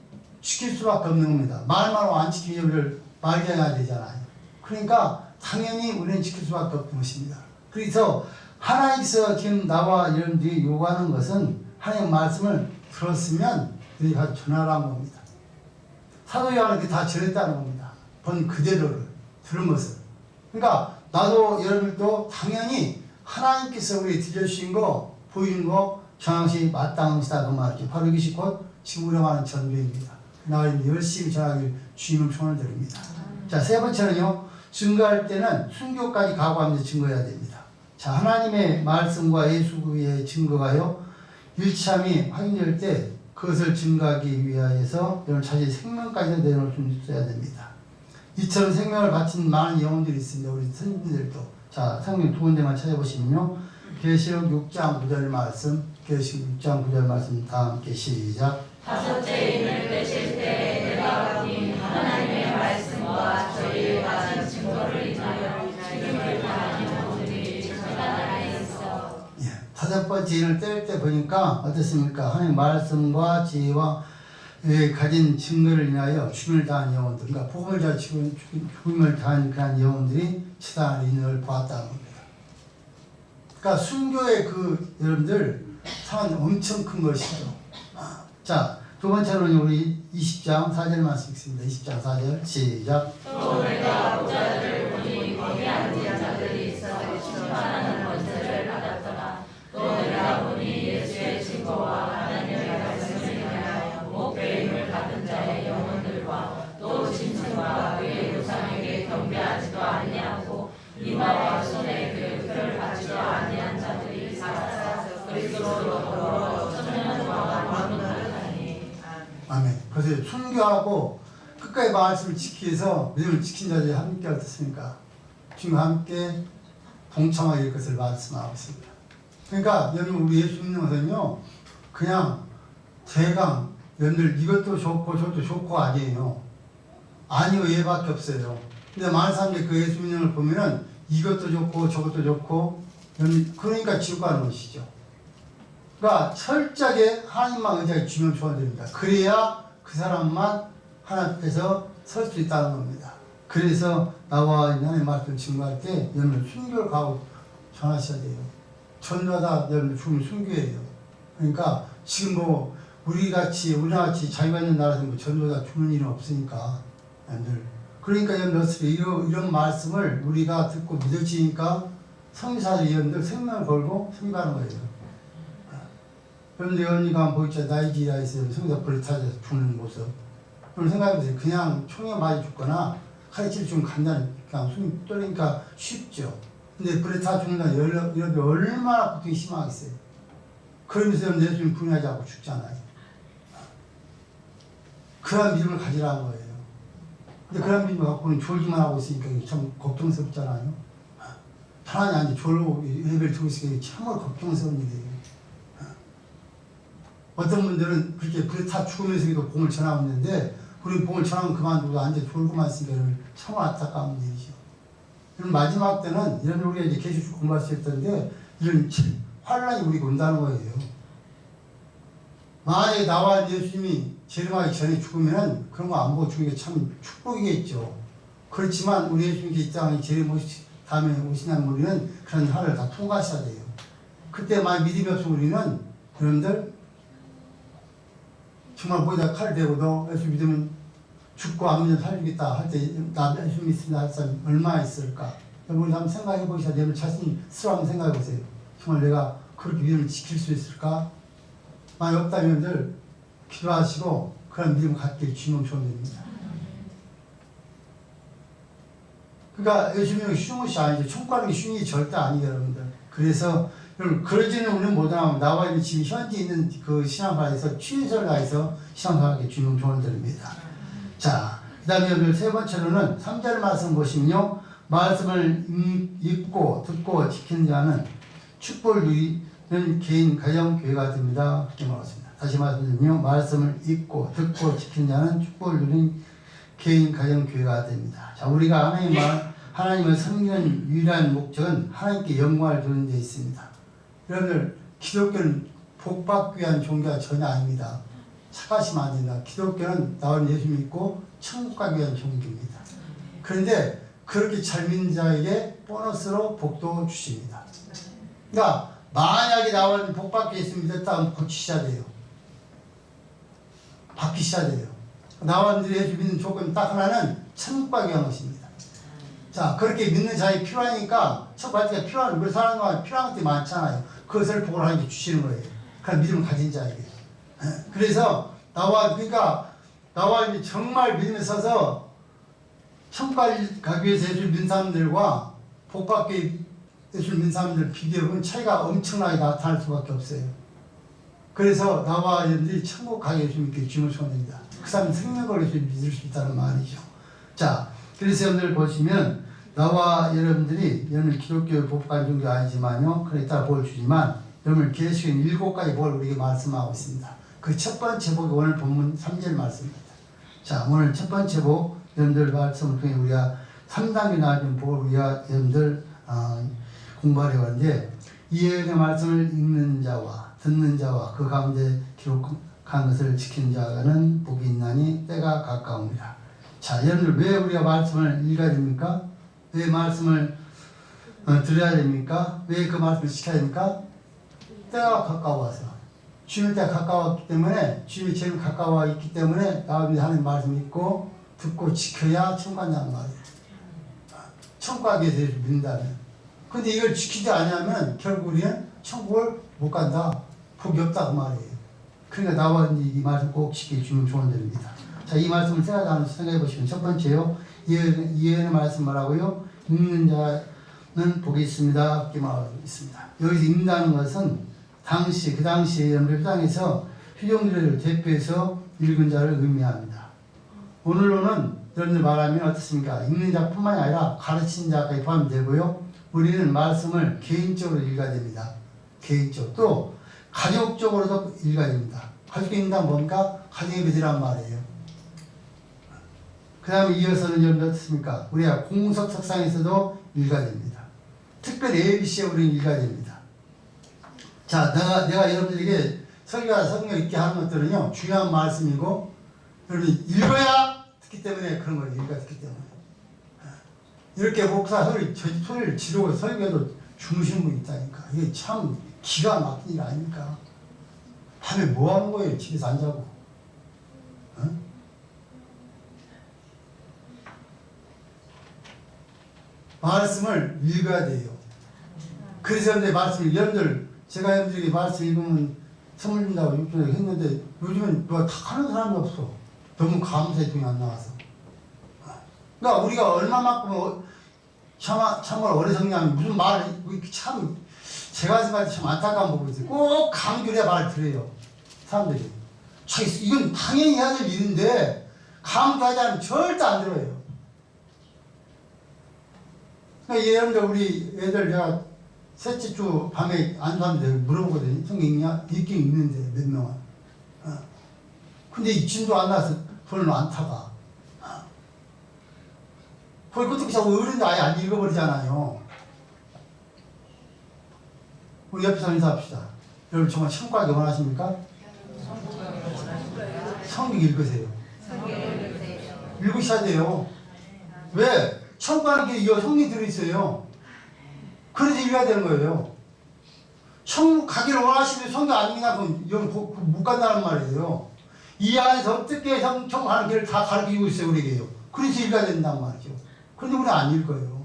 지킬 수밖에 없는 겁니다. 말만 하고 안 지키면 우리를 말게 해야 되잖아요. 그러니까 당연히 우리는 지킬 수밖에 없는 것입니다. 그래서 하나님께서 지금 나와 여러분들이 요구하는 것은 하나님의 말씀을 들었으면 너희 가서 전하라는 겁니다. 사도 요한은 다 전했다는 겁니다. 본 그대로를 들은 것을. 그러니까 나도 여러분들도 당연히 하나님께서 우리 들려주신 거 보여준 거 전하는 것이 마땅한 것이다 그 말이죠. 바로 이것이 곧 지금 우리가 말하는 전도입니다. 나를 열심히 전하길 주님은 총을 드립니다. 자, 세 번째는요, 증거할 때는 순교까지 각오하면서 증거해야 됩니다. 자, 하나님의 말씀과 예수의 증거가요, 일참이 확인될 때 그것을 증거하기 위하여서 여러분 자신의 생명까지 내놓을 수 있어야 됩니다. 이처럼 생명을 바친 많은 영혼들이 있습니다. 우리 선생님들도. 자, 성경 두 군데만 찾아보시면요, 계시록 6장 9절 말씀, 계시록 6장 9절 말씀 다 함께 시작. 다섯째 인을 빼실 때 내가 보니 하나님의 말씀과 저희의 가진 증거를 인하여 죽임을 당하는 영혼들이 제단 안에 있어. 예, 다섯 번째 인을 뗄 때 보니까 어떻습니까? 하나님의 말씀과 지혜와 가진 증거를 인하여 죽임을 당한 영혼들, 그러니까 복음을 잘 죽임을 당한 그런 영혼들이 제단 안에 있는 걸 보았다는 겁니다. 그러니까 순교의 그 여러분들 상은 엄청 큰 것이죠. 자, 두 번째로는 우리 20장 4절 말씀 읽습니다. 20장 4절 시작. 또 내가 보좌를 보니 거기 앉은 자들이 있어 심판하는 권세를 받았더라. 또 내가 보니 예수의 증거와 하나님의 말씀을 인하여 목배임을 받은 자의 영혼들과 또 짐승과 그의 우상에게 경배하지도 아니하고 이마와 손에 그 표를 받지도 아니한 자들이 살아서 그리스도로 더불어 천년 동안 왕노를 하니. 아멘. 그래서 순교하고 끝까지 말씀을 지키기 위해서 믿음을 지킨 자들이 함께 어떻습니까? 지금 함께 동참하게 될 것을 말씀하고 있습니다. 그러니까 여러분 우리 예수 믿는 것은요, 그냥 대강 여러분들 이것도 좋고 저것도 좋고 아니에요. 아니요 얘밖에 없어요. 근데 많은 사람들이 그 예수 믿는 걸 보면은 이것도 좋고 저것도 좋고 그러니까 지옥 가는 것이죠. 그러니까 철저하게 하나님만 의지하게 주면 좋아집니다. 그래야 그 사람만 하나님 앞에서 설 수 있다는 겁니다. 그래서 나와 하나님의 말씀을 증거할 때 여러분 순교를 가고 전하셔야 돼요. 전도하다 여러분 죽으면 순교예요. 그러니까 지금 뭐 우리나라같이 자유가 있는 나라에서 뭐 전도하다 죽는 일은 없으니까 여러분들. 그러니까 여러분들 이런 말씀을 우리가 듣고 믿어지니까 성사들이 여러분들 생명을 걸고 승가하는 거예요. 여러분들 언니가 한번 보이죠. 나이지리아에서 성사 불에 타서 죽는 모습. 그럼 생각해보세요. 그냥 총에 맞아 죽거나 칼에 찔러 죽으면 간단히 그냥 숨이 떨리니까 쉽죠. 근데 불에 타 죽는다 여러분들 얼마나 고통이 심하겠어요. 그러면서 여러분들 예수님 분하지 않고 죽잖아요. 그런 믿음을 가지라는 거예요. 근데 그런 믿음을 갖고는 졸기만 하고 있으니까 참 걱정스럽잖아요. 편안히 앉아 졸고 예배를 드리고 있으니까 참으로 걱정스러운 일이에요. 어떤 분들은 그렇게 불에 타 죽으면서도 복음을 전하고 있는데 우리 복음을 전하면 그만두고 앉아 졸고만 있으니까 참 안타까운 일이죠. 그럼 마지막 때는 이런 우리가 이제 계속 공부할 수 있던데 이런 환란이 우리가 온다는 거예요. 만약에 나와 예수님이 재림하기 전에 죽으면 그런 거 안 보고 죽는 게 참 축복이겠죠. 그렇지만 우리 예수님이 이 땅에 재림 다음에 오시는 우리는 그런 하를 다 통과하셔야 돼요. 그때 만약 믿음이 없으면 우리는 여러분들 정말 거기다 칼을 대고도 예수 믿으면 죽고 안 믿으면 살리겠다 할 때 나 예수 믿습니다 할 사람이 얼마나 있을까? 여러분 한번 생각해 보시죠. 여러분 자신 스스로 한번 생각해 보세요. 정말 내가 그렇게 믿음을 지킬 수 있을까? 만약 없다면 기도하시고 그런 믿음 갖길 주님 소원입니다. 그러니까 예수님이 쉬운 것이 아니죠. 천국 가는 게 쉬운 게 절대 아니에요, 여러분들. 그래서 여러분 그러지는 우리는 못하면 나와 지금 현재 있는 그 신앙생활에서 최선을 다해서 신앙생활하게 주님 조언드립니다. 자, 그 다음에 여러분 세 번째로는 3절 말씀 보시면요. 말씀을 읽고 듣고 지키는 자는 축복을 누리는 개인 가정 교회가 됩니다. 그렇게 말했습니다. 다시 말씀드리면 말씀을 읽고 듣고 지키는 자는 축복을 누리는 개인 가정 교회가 됩니다. 자, 우리가 하나님을 섬기는 유일한 목적은 하나님께 영광을 드리는 데 있습니다. 여러분들 기독교는 복받기 위한 종교가 전혀 아닙니다. 착각하시면 안 됩니다. 기독교는 나온 예수 믿고 천국 가기 위한 종교입니다. 그런데 그렇게 잘 믿는 자에게 보너스로 복도 주십니다. 그러니까 만약에 나온 복받기 예수 믿었다면 고치셔야 돼요. 바뀌셔야 돼요. 나원들이 예수 믿는 조건 딱 하나는 천국 가기 위한 것입니다. 자, 그렇게 믿는 자에 필요하니까 천국가기가 필요한 우리 사람과 필요한 것들이 많잖아요. 그것을 복을 하나님께 주시는 거예요. 그런 믿음을 가진 자에게. 그래서 나와 정말 믿음에 서서 천국 가기 위해서 예수를 믿는 사람들과 복받기 예수를 믿는 사람들 비교해보면 차이가 엄청나게 나타날 수밖에 없어요. 그래서 나와 여러분들이 천국 가기 예수 믿게 주님을 소원합니다. 그 사람이 생명을 예수 믿을 수 있다는 말이죠. 자, 그래서 여러분들 보시면 나와 여러분들이 여러분 기독교 복받은 종교 아니지만요. 그에 따라 복을 주지만 여러분 계시록 7가지 복을 우리에게 말씀하고 있습니다. 그 첫 번째 복이 오늘 본문 3절 말씀입니다. 자, 오늘 첫 번째 복 여러분들 말씀을 통해 우리가 3단계 나아진 복을 우리가 여러분들 공부하려고 하는데 이해의 말씀을 읽는 자와 듣는 자와 그 가운데 기록한 것을 지키는 자는 복이 있나니 때가 가까웁니다. 자, 여러분들 왜 우리가 말씀을 읽어야 됩니까? 왜 말씀을 들어야 됩니까? 왜 그 말씀을 지켜야 됩니까? 때가 가까워서. 주님의 때가 가까웠기 때문에 주님이 제일 가까워 있기 때문에 나중에 하나님 말씀 읽고 듣고 지켜야 천국 간다는 말이에요. 천국 가기 위해서 믿는다면. 근데 이걸 지키지 않으면 결국 우리는 천국을 못 간다. 복이 없다 그 말이에요. 그러니까 나와 이 말씀 꼭 지키기 주면 조언드립니다. 자, 이 말씀을 세 가지 하나씩 생각해 보시면 첫 번째요. 이해의 말씀 뭐라고요? 읽는 자는 복이 있습니다. 이렇게 말하고 있습니다. 여기서 읽는다는 것은 그 당시에 여러분들 땅에서 휴정들을 대표해서 읽은 자를 의미합니다. 오늘로는 여러분들 말하면 어떻습니까? 읽는 자뿐만이 아니라 가르치는 자까지 포함되고요. 우리는 말씀을 개인적으로 읽어야 됩니다. 개인적으로. 또 가족적으로도 읽어야 됩니다. 가족이 읽는다는 뭡니까? 가정의 배제란 말이에요. 그 다음에 이어서는 여러분들 어떻습니까? 우리가 공석 석상에서도 읽어야 됩니다. 특별히 ABC에 우리는 읽어야 됩니다. 자, 내가 여러분들에게 성경 읽게 하는 것들은요, 중요한 말씀이고, 여러분이 읽어야 듣기 때문에 그런 거예요. 읽어야 듣기 때문에. 이렇게 목사 소리를 지르고 설교도 주무시는 분이 있다니까. 이게 참 기가 막힌 일 아닙니까? 밤에 뭐 하는 거예요? 집에서 안 자고. 말씀을 읽어야 돼요. 그래서 여러분들 말씀을, 여러분들, 제가 여러분들에게 말씀 읽으면 선물 준다고 했는데 요즘은 누가 다 하는 사람이 없어. 너무 감사의 돈이 안 나와서. 그러니까 우리가 얼마만큼 참으로 어리석냐면 무슨 말을 참 제가 생각할 때 참 안타까운 부분이 있어요. 꼭 강조해야 말을 들어요. 사람들이. 이건 당연히 해야 될 일인데 강조하지 않으면 절대 안 들어요. 그러니까 여러분들 우리 애들 제가 셋째 주 밤에 안수하는데 물어보거든요. 성경 읽냐? 읽긴 읽는데 몇 명은. 근데 이 진도 안 나와서 별로 안 타가. 그걸 어떻게 자꾸 어른도 아예 안 읽어버리잖아요. 우리 옆에서 인사합시다. 여러분 정말 천국 가기 원하십니까? 성경 읽으세요. 읽으셔야 돼요. 왜? 천국 가는 게 성경이 들어있어요. 그래서 읽어야 되는 거예요. 천국 가기를 원하시면 성경 안 읽나 그럼 여기 못 간다는 말이에요. 이 안에서 어떻게 천국 가는 길을 다 가르치고 있어요, 우리에게요. 그래서 읽어야 된다는 말이죠. 그런데 우리는 안 읽어요.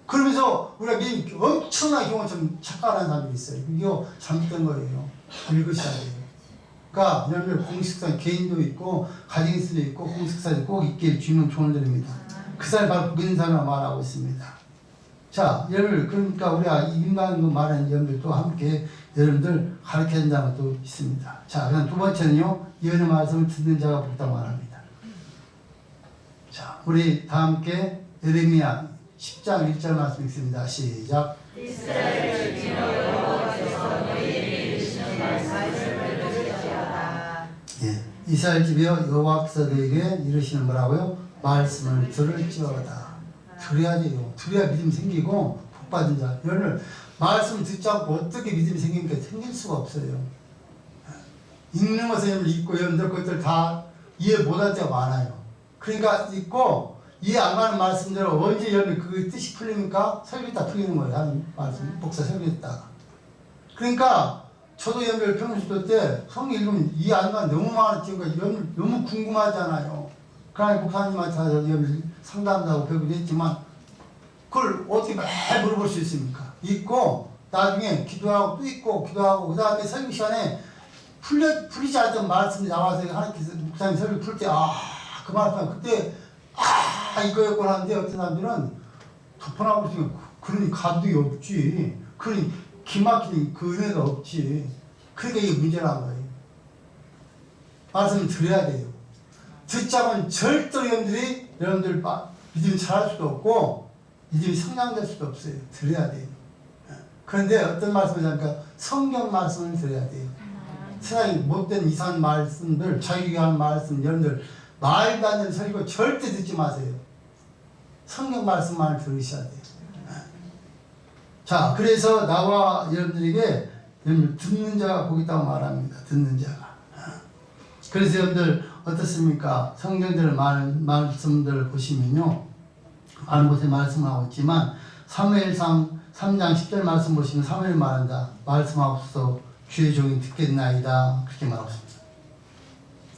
그러면서 우리가 엄청난 경우처럼 착각하는 사람들이 있어요. 이거 잘못된 거예요. 읽으셔야 돼요. 그러니까 여러분들 공식사 개인도 있고 가정에서도 있고 공식사도 꼭 있게 주면 조언드립니다. 그 사람이 바로 믿는 사람을 말하고 있습니다. 자, 여러분들 그러니까 우리가 인간도 말하는 여러분들 또 함께 여러분들 가르쳐야 된다는 것도 있습니다. 자, 그다음 두 번째는요. 예언의 말씀을 듣는 자가 복다 말합니다. 자, 우리 다 함께 예레미야 10장 1절 말씀 읽습니다. 시작. 이스라엘 주여 여호와께서 너희에게 이르시는 말씀을 들을지어다. 예, 이스라엘 집이여 여호와께서 너에게 이르시는 거라고요? 말씀을 들을지어다. 들어야 돼요. 들어야 믿음이 생기고 복받은 자. 여러분 말씀 듣지 않고 어떻게 믿음이 생깁니까? 생길 수가 없어요. 읽는 것을 읽고 여러분들 그것들 다 이해 못할 때가 많아요. 그러니까 읽고 이해 안 가는 말씀대로 언제 여러분 그 뜻이 풀립니까? 설교했다 풀리는 거예요. 하는 말씀 목사 설교했다가. 그러니까 저도 여러분들 평소도 때 성경 읽으면 이해 안 가는 너무 많았지만 여러분 너무 궁금하잖아요. 그러니까 목사님한테 가서 여러분 상담도 하고 배우기도 했지만 그걸 어떻게 매일 물어볼 수 있습니까? 읽고 나중에 기도하고 또 읽고 기도하고 그 다음에 설교 시간에 풀리지 않던 말씀이 나와서 하나님께서 목사님 설교 풀 때 그 말씀 그때 이거였구나 하는데 어떤 사람들은 덮어나고 있으면 그런 감동이 없지. 그런 기막힌 그 은혜가 없지. 그러니까 이게 문제라는 거예요. 말씀을 들어야 돼요. 듣지 않으면 절대로 여러분들 믿음이 자랄 수도 없고 믿음이 성장될 수도 없어요. 들어야 돼요. 그런데 어떤 말씀을 하니까 성경 말씀을 들어야 돼요. 세상에 못된 이상한 말씀들, 자기가 하는 말씀, 여러분들 말도 안 되는 소리고 절대 듣지 마세요. 성경 말씀만 들으셔야 돼요. 자, 그래서 나와 여러분들에게 여러분 듣는 자가 복 있다고 말합니다. 듣는 자가. 그래서 여러분들 어떻습니까? 성경들 많은 말씀들을 보시면요. 많은 곳에 말씀하고 있지만 사무엘상 3장 10절 말씀 보시면 사무엘이 말한다. 말씀하옵소서 주의 종이 듣겠나이다. 그렇게 말하고 있습니다.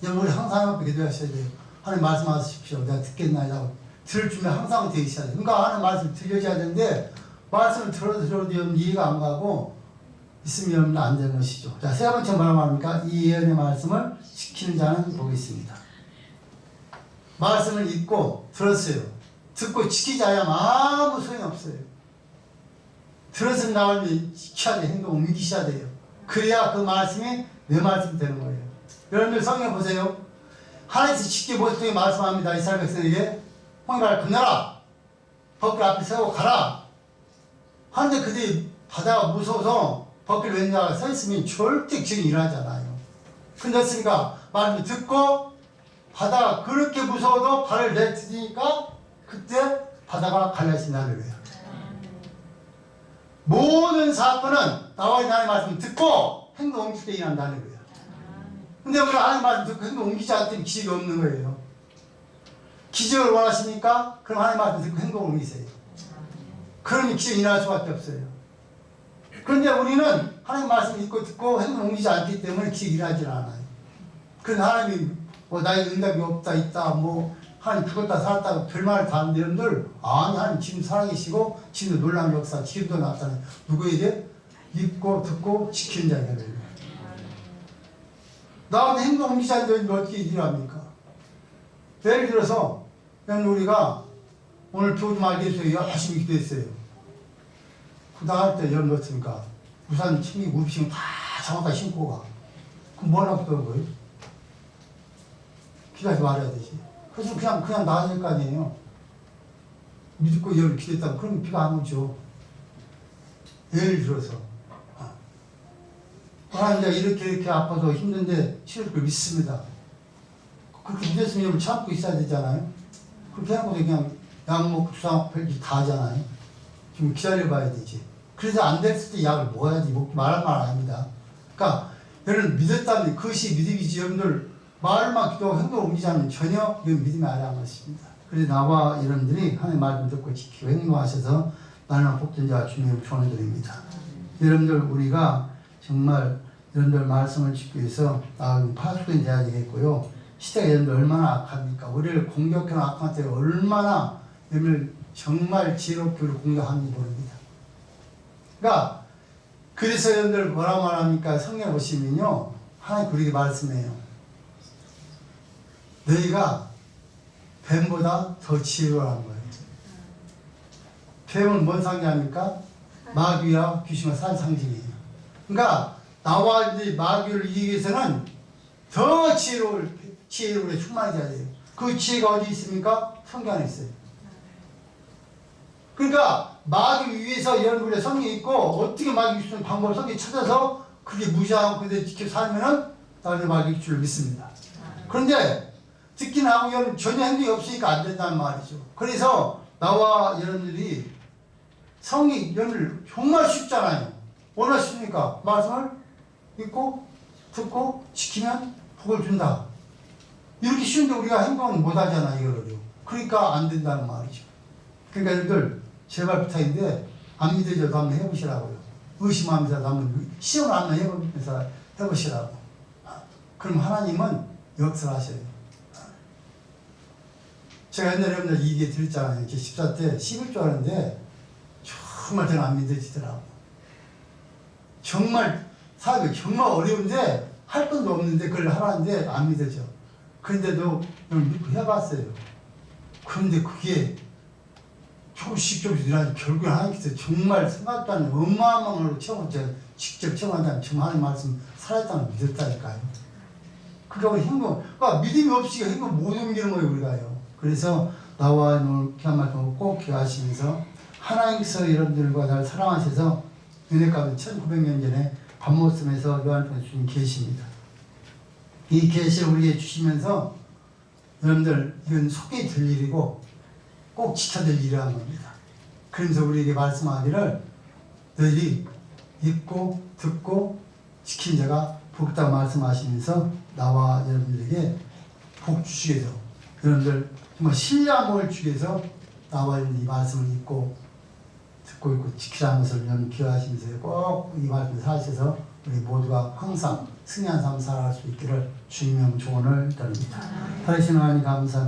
여러분 우리 항상 앞에 기도하셔야 돼요. 하나님 말씀하십시오. 내가 듣겠나이다. 들을 준비 항상 되어 있어야 돼요. 그러니까 하나님 말씀 들려줘야 되는데 말씀을 들어도 이해가 안 가고 있으면 안 되는 것이죠. 자, 세 번째 뭐라고 말합니까? 이 예언의 말씀을 지키는 자는 복이 있습니다. 말씀을 읽고 들었어요. 듣고 지키지 않으면 아무 소용이 없어요. 들었으면 나오면 지켜야 돼요. 행동 옮기셔야 돼요. 그래야 그 말씀이 내 말씀이 되는 거예요. 여러분들 성경 보세요. 하나님께서 직접 모습에 말씀합니다. 이스라엘 백성에게 홍해를 건너라. 벗길 앞에 세우고 가라. 하는데 그들이 바다가 무서워서 벗길 왼쪽에 서 있으면 절대 지금 일하잖아요. 근데 어떻습니까? 말을 듣고 바다가 그렇게 무서워도 발을 내딛으니까 그때 바다가 갈라진다는 거예요. 모든 사건은 나와 있는 하나님의 말씀을 듣고 행동 옮길 때 일한다는 거예요. 근데 우리가 하나님의 말씀 듣고 행동 옮기지 않으면 기적이 없는 거예요. 기적을 원하십니까? 그럼 하나님의 말씀 듣고 행동을 옮기세요. 그러면 기적이 일어날 수밖에 없어요. 그런데 우리는 하나님 말씀 읽고 듣고 행동 옮기지 않기 때문에 기적이 일어나질 않아요. 그런데 하나님이 나의 응답이 없다 있다 하나님 죽었다 살았다 별말을 다 하는 여러분들 아니 하나님 지금 살아계시고 지금도 놀라운 역사 지금도 나타나요. 누구에게? 읽고 듣고 지키는 자에게 돼요. 나한테 행동 옮기지 않는데 어떻게 일합니까? 예를 들어서 우리가 오늘 교우 좀 알게 해서 열심히 기도했어요. 나갈 때 여러분 어떻습니까? 우산 챙기고 우비신고 다 장갑 다 신고 가. 그럼 뭐라고 그러는 거예요? 기도하지 말아야 되지. 그래서 그냥 나가야 될 거 아니에요. 믿고 여러분 기도했다고 그러면 비가 안 오죠. 예를 들어서 하나님 내가 이렇게 아파서 힘든데 치료를 걸 믿습니다. 그렇게 믿었으면 여러분 참고 있어야 되잖아요. 그렇게 하고 그냥 약 먹고 주사 먹고 별짓 다 하잖아요. 지금 기다려봐야 되지. 그래서 안 됐을 때 약을 먹어야지. 말할 말 아닙니다. 그러니까 여러분 믿었다면 그것이 믿음이지. 여러분들 말만 기도하고 행동을 옮기지 않으면 전혀 믿음이 아니란 것입니다. 그래서 나와 여러분들이 하나님의 말씀 듣고 지키고 행동하셔서 나는 복된 자가 주님을 축원드립니다. 여러분들 우리가 정말 여러분들 말씀을 지키기 위해서 파수된 자가 되겠고요. 시대가 여러분들 얼마나 악합니까? 우리를 공격하는 악한 때가 얼마나 여러분들 정말 지혜롭게 우리 공격하는지 모릅니다. 그러니까 그래서 여러분들 뭐라 말합니까? 성경 보시면요, 하나님 우리에게 말씀해요. 너희가 뱀보다 더 지혜로라는 거예요. 뱀은 뭔 상징합니까? 마귀와 귀신과 산 상징이에요. 그러니까 나와 이제 마귀를 이기기 위해서는 더 지혜로운 충만해야 돼요. 그 지혜가 어디 있습니까? 성경 안에 있어요. 그러니까 마귀 위에서 여러분들의 성경이 있고 어떻게 마귀 주는 방법을 성경에 찾아서 그게 무시하고 그대로 지켜 살면은 나는 마귀 줄 믿습니다. 그런데 듣기 나고 여러분 전혀 행동이 없으니까 안 된다는 말이죠. 그래서 나와 여러분들이 성경 여러분들 정말 쉽잖아요. 얼마나 쉽습니까? 말씀을 읽고 듣고 지키면 복을 준다. 이렇게 쉬운데 우리가 행동을 못 하잖아 이거를요. 그러니까 안 된다는 말이죠. 그러니까 여러분들 제발 부탁인데 안 믿어져도 한번 해보시라고요. 의심하면서 한번 시험을 한번 해보면서 해보시라고. 그럼 하나님은 역사하셔요. 제가 옛날에 여러분들 이 얘기 드렸잖아요. 이렇게 14대 11조 하는데 정말 저는 안 믿어지더라고. 정말 사업이 정말 어려운데 할 돈도 없는데 그걸 하라는데 안 믿어져. 그런데도 믿고 해봤어요. 그런데 그게 조금씩 일어나서 결국에 하나님께서 정말 생각도 안 하는 어마어마한 걸로 직접 체험한다면 정말 하나님 말씀 살았다는 걸 믿었다니까요. 그러니까 우리 행동, 그러니까 믿음이 없이 행동 못 옮기는 거예요, 우리가요. 그래서 나와 오늘 귀한 말씀을 꼭 기억하시면서 하나님께서 여러분들과 날 사랑하셔서 은혜 가운데 1900년 전에 밤모섬에서 요한복음 주님 계십니다. 이 계시를 우리에게 주시면서 여러분들 이건 속에 들 일이고 꼭 지켜야 될 일이라는 겁니다. 그러면서 우리에게 말씀하기를 너희들이 읽고 듣고 지킨 자가 복다 말씀하시면서 나와 여러분들에게 복 주시기 위해서 여러분들 정말 신뢰한 복을 주기 위해서 나와 이 말씀을 읽고 듣고 있고 지키라는 것을 여러분 기억하시면서 꼭 이 말씀을 사셔서 우리 모두가 항상 승리한 삶 살아갈 수 있기를 주님의 조언을 드립니다. 하나님 감사합니다.